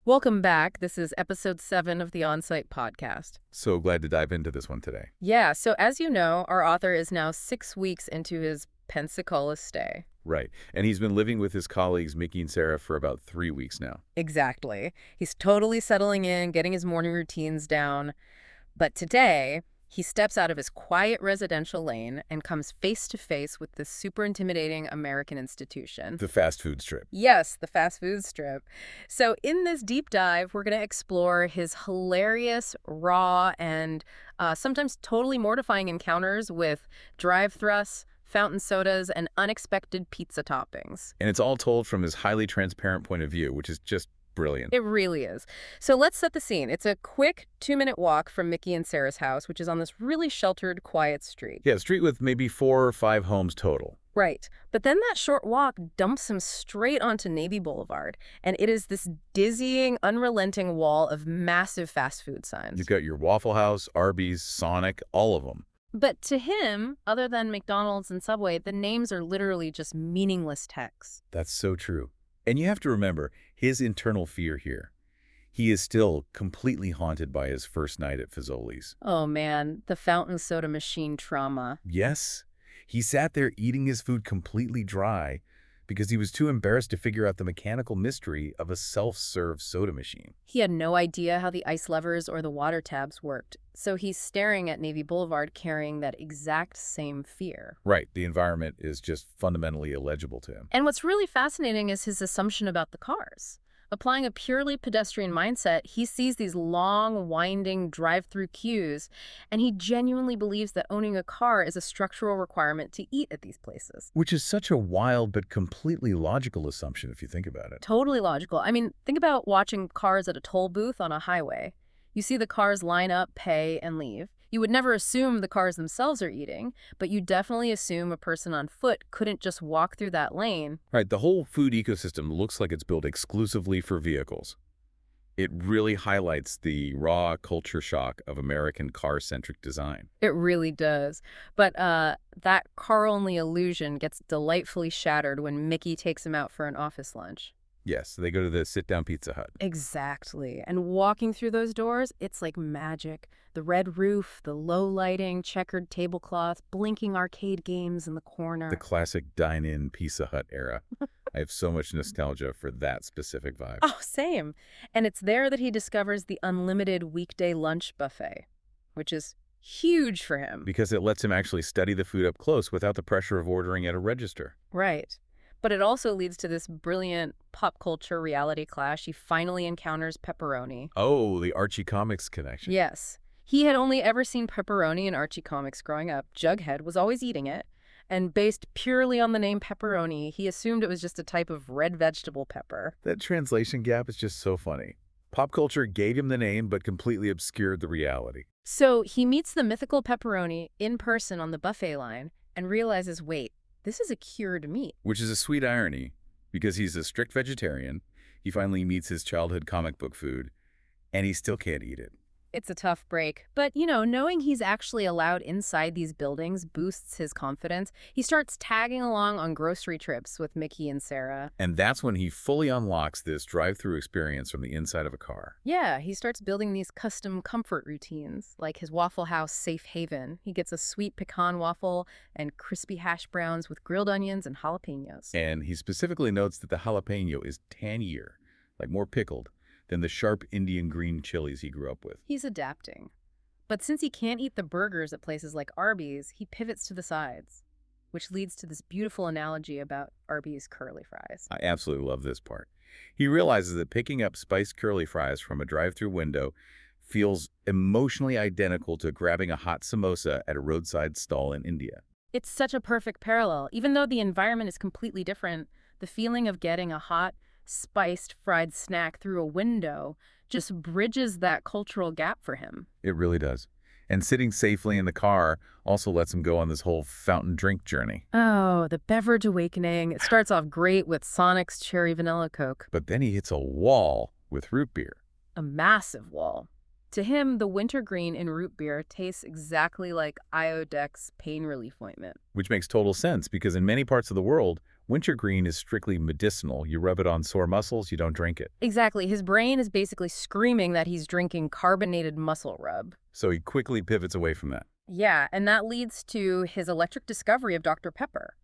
Welcome back. This is episode 7 of the On-Site podcast. So glad to dive into this one today. Yeah, so as you know, our author is now 6 weeks into his Pensacola stay. Right. And he's been living with his colleagues, Mickey and Sarah, for about 3 weeks now. Exactly. He's totally settling in, getting his morning routines down. But today, he steps out of his quiet residential lane and comes face to face with this super intimidating American institution. The fast food strip. Yes, the fast food strip. So in this deep dive, we're going to explore his hilarious, raw, and sometimes totally mortifying encounters with drive-thrusts, fountain sodas, and unexpected pizza toppings. And it's all told from his highly transparent point of view, which is just brilliant. It really is. So let's set the scene. It's a quick 2-minute walk from Mickey and Sarah's house, which is on this really sheltered, quiet street. Yeah, a street with maybe 4 or 5 homes total. Right. But then that short walk dumps him straight onto Navy Boulevard, and it is this dizzying, unrelenting wall of massive fast food signs. You've got your Waffle House, Arby's, Sonic, all of them. But to him, other than McDonald's and Subway, the names are literally just meaningless text. That's so true. And you have to remember his internal fear here. He is still completely haunted by his first night at Fazoli's. Oh man, the fountain soda machine trauma. Yes, he sat there eating his food completely dry because he was too embarrassed to figure out the mechanical mystery of a self-serve soda machine. He had no idea how the ice levers or the water tabs worked, so he's staring at Navy Boulevard carrying that exact same fear. Right, the environment is just fundamentally illegible to him. And what's really fascinating is his assumption about the cars. Applying a purely pedestrian mindset, he sees these long, winding drive-through queues, and he genuinely believes that owning a car is a structural requirement to eat at these places. Which is such a wild but completely logical assumption if you think about it. Totally logical. I mean, think about watching cars at a toll booth on a highway. You see the cars line up, pay, and leave. You would never assume the cars themselves are eating, but you definitely assume a person on foot couldn't just walk through that lane. Right, the whole food ecosystem looks like it's built exclusively for vehicles. It really highlights the raw culture shock of American car-centric design. It really does. But that car-only illusion gets delightfully shattered when Mickey takes him out for an office lunch. Yes, they go to the sit-down Pizza Hut. Exactly. And walking through those doors, it's like magic. The red roof, the low lighting, checkered tablecloth, blinking arcade games in the corner. The classic dine-in Pizza Hut era. I have so much nostalgia for that specific vibe. Oh, same. And it's there that he discovers the unlimited weekday lunch buffet, which is huge for him. Because it lets him actually study the food up close without the pressure of ordering at a register. Right. But it also leads to this brilliant pop culture reality clash. He finally encounters pepperoni. Oh, the Archie Comics connection. Yes. He had only ever seen pepperoni in Archie Comics growing up. Jughead was always eating it. And based purely on the name pepperoni, he assumed it was just a type of red vegetable pepper. That translation gap is just so funny. Pop culture gave him the name, but completely obscured the reality. So he meets the mythical pepperoni in person on the buffet line and realizes, wait, this is a cured meat. Which is a sweet irony, because he's a strict vegetarian, he finally meets his childhood comic book food, and he still can't eat it. It's a tough break. But, you know, knowing he's actually allowed inside these buildings boosts his confidence. He starts tagging along on grocery trips with Mickey and Sarah. And that's when he fully unlocks this drive-through experience from the inside of a car. Yeah, he starts building these custom comfort routines, like his Waffle House safe haven. He gets a sweet pecan waffle and crispy hash browns with grilled onions and jalapenos. And he specifically notes that the jalapeno is tangier, like more pickled, than the sharp Indian green chilies he grew up with. He's adapting. But since he can't eat the burgers at places like Arby's, he pivots to the sides, which leads to this beautiful analogy about Arby's curly fries. I absolutely love this part. He realizes that picking up spiced curly fries from a drive-through window feels emotionally identical to grabbing a hot samosa at a roadside stall in India. It's such a perfect parallel. Even though the environment is completely different, the feeling of getting a hot, spiced fried snack through a window just bridges that cultural gap for him. It really does. And sitting safely in the car also lets him go on this whole fountain drink journey. Oh, the beverage awakening. It starts off great with Sonic's Cherry Vanilla Coke. But then he hits a wall with root beer. A massive wall. To him, the wintergreen in root beer tastes exactly like Iodex pain relief ointment. Which makes total sense because in many parts of the world, Wintergreen is strictly medicinal. You rub it on sore muscles, you don't drink it. Exactly. His brain is basically screaming that he's drinking carbonated muscle rub. So he quickly pivots away from that. Yeah, and that leads to his electric discovery of Dr. Pepper.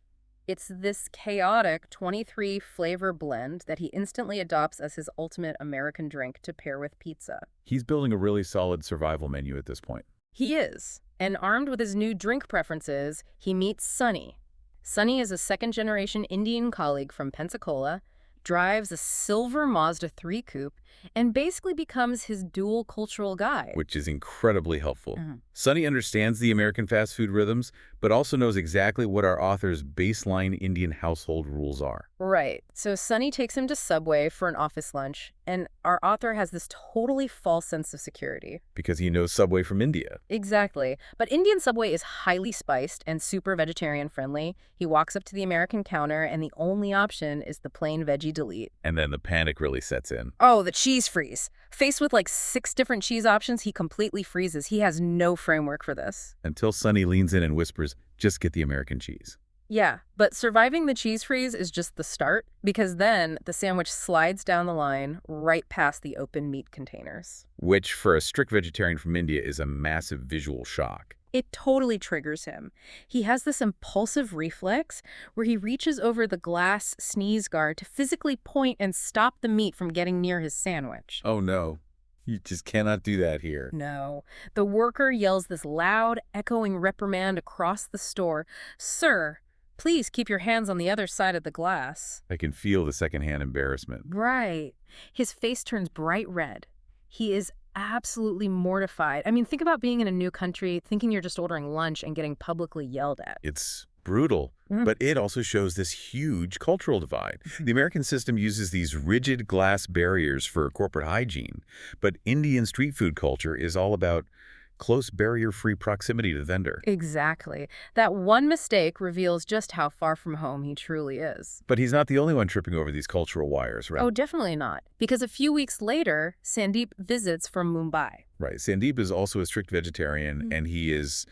It's this chaotic 23 flavor blend that he instantly adopts as his ultimate American drink to pair with pizza. He's building a really solid survival menu at this point. He is. And armed with his new drink preferences, he meets Sonny. Sonny is a second-generation Indian colleague from Pensacola, drives a silver Mazda 3 coupe, and basically becomes his dual cultural guide. Which is incredibly helpful. Mhm. Sonny understands the American fast food rhythms, but also knows exactly what our author's baseline Indian household rules are. Right. So Sonny takes him to Subway for an office lunch, and our author has this totally false sense of security. Because he knows Subway from India. Exactly. But Indian Subway is highly spiced and super vegetarian friendly. He walks up to the American counter, and the only option is the plain veggie delete. And then the panic really sets in. Oh, the cheese freeze. Faced with like 6 different cheese options, he completely freezes. He has no framework for this. Until Sonny leans in and whispers, just get the American cheese. Yeah, but surviving the cheese freeze is just the start, because then the sandwich slides down the line right past the open meat containers. Which, for a strict vegetarian from India, is a massive visual shock. It totally triggers him. He has this impulsive reflex where he reaches over the glass sneeze guard to physically point and stop the meat from getting near his sandwich. Oh no, you just cannot do that here. No. The worker yells this loud, echoing reprimand across the store. "Sir, please keep your hands on the other side of the glass." I can feel the secondhand embarrassment. Right. His face turns bright red. He is absolutely mortified. I mean, think about being in a new country, thinking you're just ordering lunch and getting publicly yelled at. It's brutal, but it also shows this huge cultural divide. The American system uses these rigid glass barriers for corporate hygiene, but Indian street food culture is all about close barrier-free proximity to the vendor. Exactly. That one mistake reveals just how far from home he truly is. But he's not the only one tripping over these cultural wires, right? Oh, definitely not. Because a few weeks later, Sandeep visits from Mumbai. Right. Sandeep is also a strict vegetarian, and he is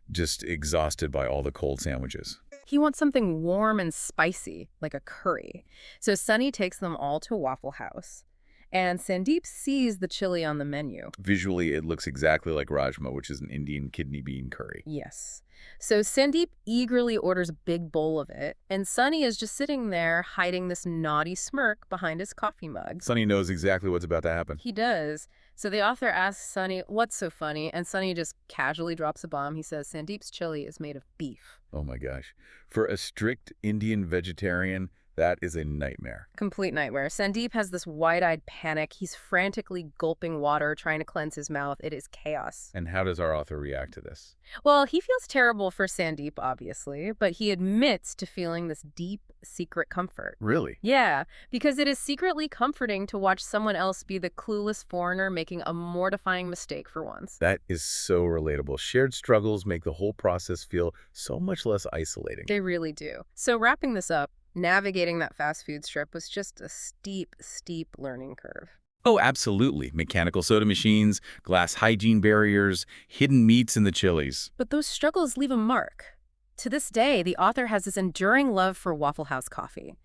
just exhausted by all the cold sandwiches. He wants something warm and spicy, like a curry. So Sunny takes them all to Waffle House. And Sandeep sees the chili on the menu. Visually, it looks exactly like rajma, which is an Indian kidney bean curry. Yes. So Sandeep eagerly orders a big bowl of it, and Sunny is just sitting there hiding this naughty smirk behind his coffee mug. Sonny knows exactly what's about to happen. He does. So the author asks Sunny, "What's so funny?" And Sunny just casually drops a bomb. He says, "Sandeep's chili is made of beef." Oh my gosh. For a strict Indian vegetarian, that is a nightmare. Complete nightmare. Sandeep has this wide-eyed panic. He's frantically gulping water, trying to cleanse his mouth. It is chaos. And how does our author react to this? Well, he feels terrible for Sandeep, obviously, but he admits to feeling this deep, secret comfort. Really? Yeah, because it is secretly comforting to watch someone else be the clueless foreigner making a mortifying mistake for once. That is so relatable. Shared struggles make the whole process feel so much less isolating. They really do. So wrapping this up, navigating that fast food strip was just a steep, steep learning curve. Oh, absolutely. Mechanical soda machines, glass hygiene barriers, hidden meats in the chilies. But those struggles leave a mark. To this day, the author has this enduring love for Waffle House coffee.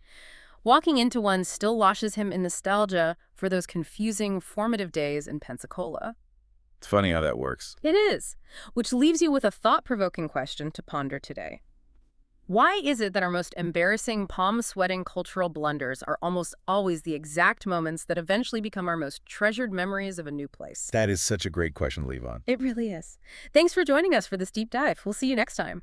Walking into one still washes him in nostalgia for those confusing, formative days in Pensacola. It's funny how that works. It is, which leaves you with a thought-provoking question to ponder today. Why is it that our most embarrassing, palm-sweating cultural blunders are almost always the exact moments that eventually become our most treasured memories of a new place? That is such a great question, Levon. It really is. Thanks for joining us for this deep dive. We'll see you next time.